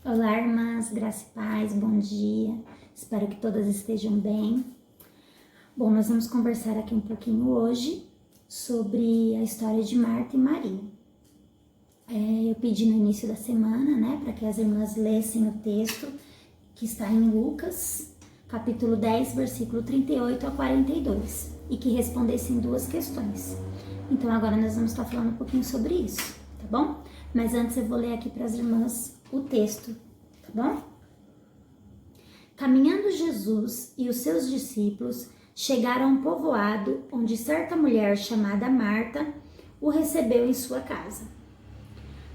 Olá, irmãs, graça e paz, bom dia. Espero que todas estejam bem. Bom, nós vamos conversar aqui um pouquinho hoje sobre a história de Marta e Maria. Eu pedi no início da semana, né, para que as irmãs lessem o texto que está em Lucas, capítulo 10, versículo 38 a 42, e que respondessem duas questões. Então agora nós vamos estar falando um pouquinho sobre isso, tá bom? Mas antes eu vou ler aqui para as irmãs o texto, tá bom? Caminhando Jesus e os seus discípulos chegaram a um povoado onde certa mulher chamada Marta o recebeu em sua casa.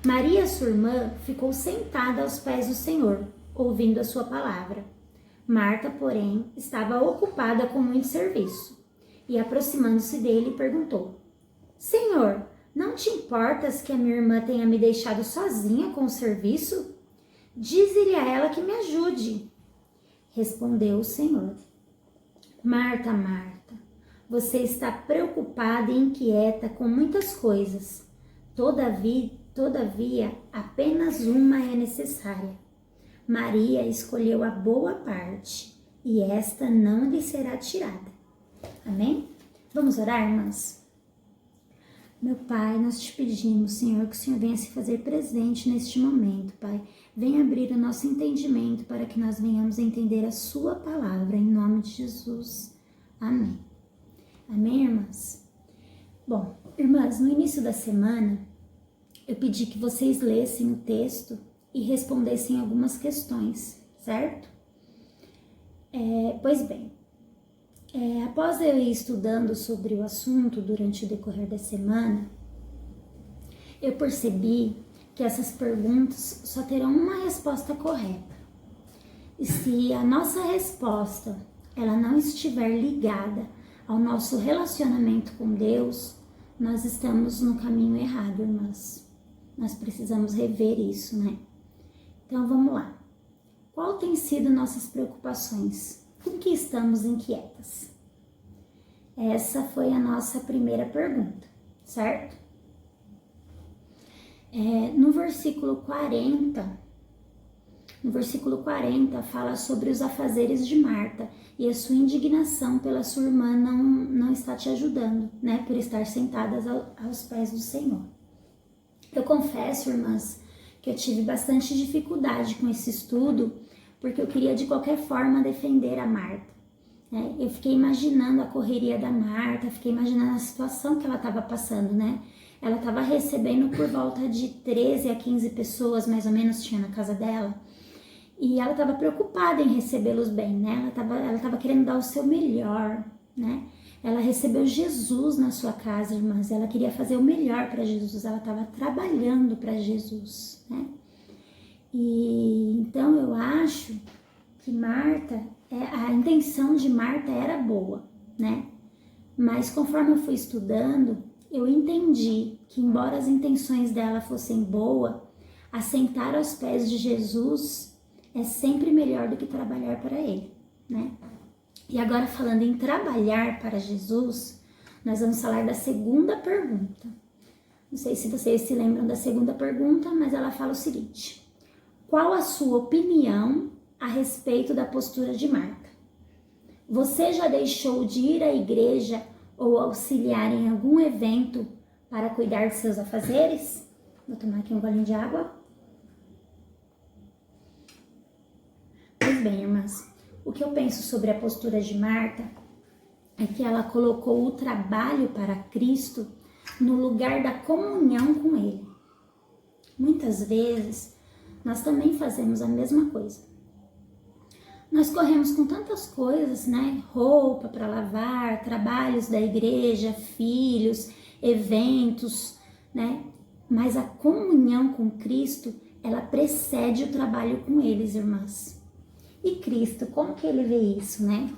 Maria, sua irmã, ficou sentada aos pés do Senhor, ouvindo a sua palavra. Marta, porém, estava ocupada com muito serviço e, aproximando-se dele, perguntou: Senhor, não te importas que a minha irmã tenha me deixado sozinha com o serviço? Dize-lhe a ela que me ajude. Respondeu o Senhor: Marta, Marta, você está preocupada e inquieta com muitas coisas. Todavia, apenas uma é necessária. Maria escolheu a boa parte, e esta não lhe será tirada. Amém? Vamos orar, irmãs? Meu Pai, nós te pedimos, Senhor, que o Senhor venha se fazer presente neste momento, Pai. Venha abrir o nosso entendimento para que nós venhamos entender a sua palavra, em nome de Jesus. Amém. Amém, irmãs? Bom, irmãs, no início da semana, eu pedi que vocês lessem o texto e respondessem algumas questões, certo? Pois bem, após eu ir estudando sobre o assunto durante o decorrer da semana, eu percebi que essas perguntas só terão uma resposta correta. E se a nossa resposta ela não estiver ligada ao nosso relacionamento com Deus, nós estamos no caminho errado, irmãs. Nós precisamos rever isso, né? Então vamos lá. Qual tem sido nossas preocupações? Com que estamos inquietas? Essa foi a nossa primeira pergunta, certo? No versículo 40 fala sobre os afazeres de Marta e a sua indignação pela sua irmã não estar te ajudando, né? Por estar sentadas aos pés do Senhor. Eu confesso, irmãs, que eu tive bastante dificuldade com esse estudo, porque eu queria de qualquer forma defender a Marta. Eu fiquei imaginando a correria da Marta, fiquei imaginando a situação que ela estava passando, né? Ela estava recebendo por volta de 13 a 15 pessoas, mais ou menos, tinha na casa dela. E ela estava preocupada em recebê-los bem, né? Ela estava querendo dar o seu melhor, né? Ela recebeu Jesus na sua casa, irmãs. Ela queria fazer o melhor para Jesus. Ela estava trabalhando para Jesus, né? E então eu acho que a intenção de Marta era boa, né? Mas conforme eu fui estudando, eu entendi que, embora as intenções dela fossem boas, assentar aos pés de Jesus é sempre melhor do que trabalhar para Ele, né? E agora, falando em trabalhar para Jesus, nós vamos falar da segunda pergunta. Não sei se vocês se lembram da segunda pergunta, mas ela fala o seguinte: qual a sua opinião a respeito da postura de Marta? Você já deixou de ir à igreja ou auxiliar em algum evento para cuidar de seus afazeres? Vou tomar aqui um golinho de água. Pois bem, irmãs, o que eu penso sobre a postura de Marta é que ela colocou o trabalho para Cristo no lugar da comunhão com Ele. Muitas vezes, nós também fazemos a mesma coisa. Nós corremos com tantas coisas, né? Roupa para lavar, trabalhos da igreja, filhos, eventos, né? Mas a comunhão com Cristo, ela precede o trabalho com eles, irmãs. E Cristo, como que ele vê isso, né?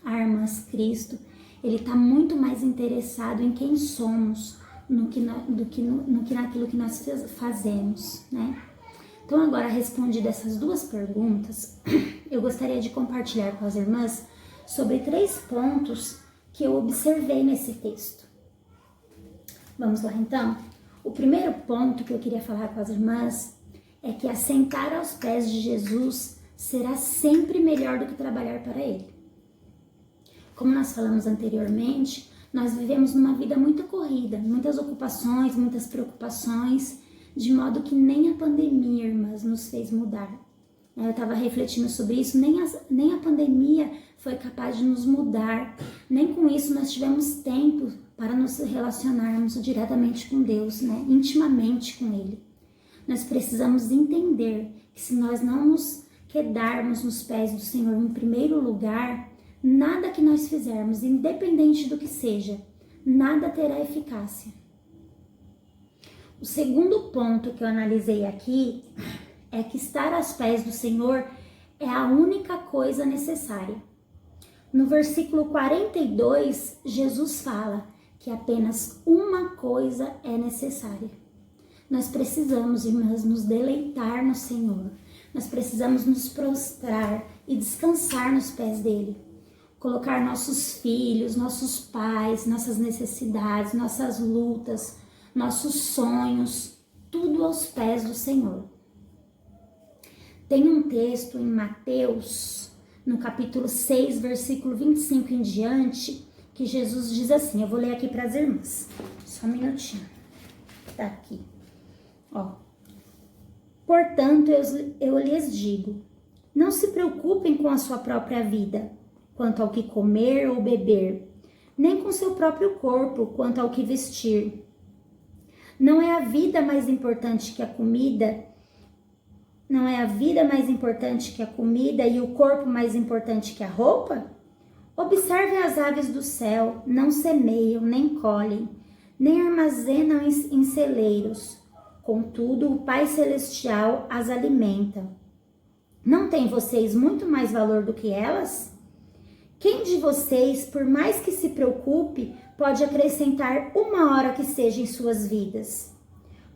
Irmãs, Cristo, ele está muito mais interessado em quem somos do que naquilo que nós fazemos, né? Então, agora, respondidas essas duas perguntas, eu gostaria de compartilhar com as irmãs sobre 3 pontos que eu observei nesse texto. Vamos lá, então? O primeiro ponto que eu queria falar com as irmãs é que assentar aos pés de Jesus será sempre melhor do que trabalhar para Ele. Como nós falamos anteriormente, nós vivemos numa vida muito corrida, muitas ocupações, muitas preocupações, de modo que nem a pandemia, irmãs, nos fez mudar. Eu estava refletindo sobre isso, nem a pandemia foi capaz de nos mudar, nem com isso nós tivemos tempo para nos relacionarmos diretamente com Deus, né? Intimamente com Ele. Nós precisamos entender que se nós não nos quedarmos nos pés do Senhor em primeiro lugar, nada que nós fizermos, independente do que seja, nada terá eficácia. O segundo ponto que eu analisei aqui é que estar aos pés do Senhor é a única coisa necessária. No versículo 42, Jesus fala que apenas uma coisa é necessária. Nós precisamos, irmãs, nos deleitar no Senhor. Nós precisamos nos prostrar e descansar nos pés dele. Colocar nossos filhos, nossos pais, nossas necessidades, nossas lutas, nossos sonhos, tudo aos pés do Senhor. Tem um texto em Mateus, no capítulo 6, versículo 25 em diante, que Jesus diz assim, eu vou ler aqui para as irmãs, só um minutinho, tá aqui, ó. Portanto, eu lhes digo, não se preocupem com a sua própria vida, quanto ao que comer ou beber, nem com seu próprio corpo, quanto ao que vestir. Não é a vida mais importante que a comida? Não é a vida mais importante que a comida e o corpo mais importante que a roupa? Observem as aves do céu, não semeiam, nem colhem, nem armazenam em celeiros. Contudo, o Pai Celestial as alimenta. Não têm vocês muito mais valor do que elas? Quem de vocês, por mais que se preocupe, pode acrescentar uma hora que seja em suas vidas?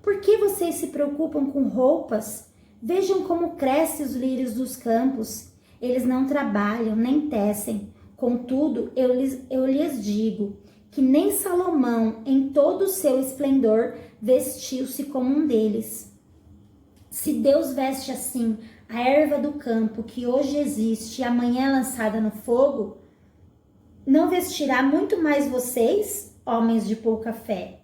Por que vocês se preocupam com roupas? Vejam como crescem os lírios dos campos. Eles não trabalham, nem tecem. Contudo, eu lhes digo que nem Salomão, em todo o seu esplendor, vestiu-se como um deles. Se Deus veste assim a erva do campo, que hoje existe e amanhã é lançada no fogo, não vestirá muito mais vocês, homens de pouca fé?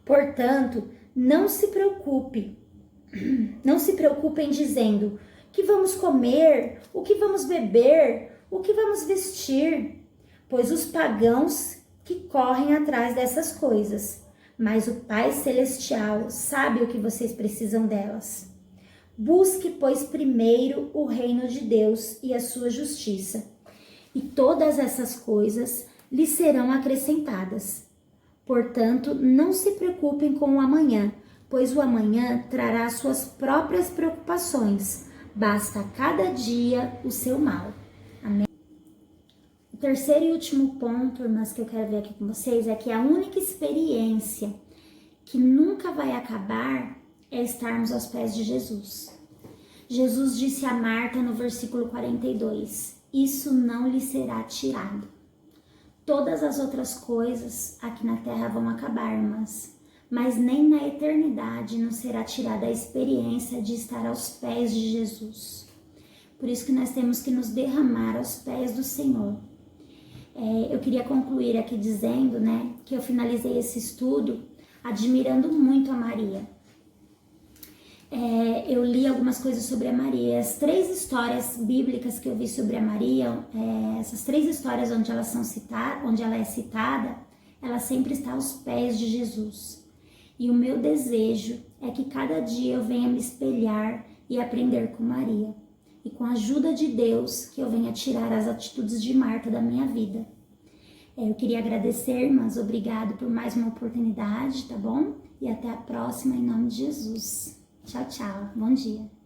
Portanto, não se preocupem dizendo: o que vamos comer, o que vamos beber, o que vamos vestir? Pois os pagãos que correm atrás dessas coisas, mas o Pai Celestial sabe o que vocês precisam delas. Busque, pois, primeiro o reino de Deus e a sua justiça, e todas essas coisas lhe serão acrescentadas. Portanto, não se preocupem com o amanhã, pois o amanhã trará suas próprias preocupações. Basta a cada dia o seu mal. Amém? O terceiro e último ponto, irmãs, que eu quero ver aqui com vocês é que a única experiência que nunca vai acabar é estarmos aos pés de Jesus. Jesus disse a Marta no versículo 42, isso não lhe será tirado. Todas as outras coisas aqui na terra vão acabar, irmãs, mas nem na eternidade não será tirada a experiência de estar aos pés de Jesus. Por isso que nós temos que nos derramar aos pés do Senhor. Eu queria concluir aqui dizendo, né, que eu finalizei esse estudo admirando muito a Maria. Eu li algumas coisas sobre a Maria. As 3 histórias bíblicas que eu vi sobre a Maria, essas 3 histórias onde onde ela é citada, ela sempre está aos pés de Jesus. E o meu desejo é que cada dia eu venha me espelhar e aprender com Maria. E com a ajuda de Deus, que eu venha tirar as atitudes de Marta da minha vida. Eu queria agradecer, irmãs, obrigado por mais uma oportunidade, tá bom? E até a próxima, em nome de Jesus. Tchau, tchau. Bom dia.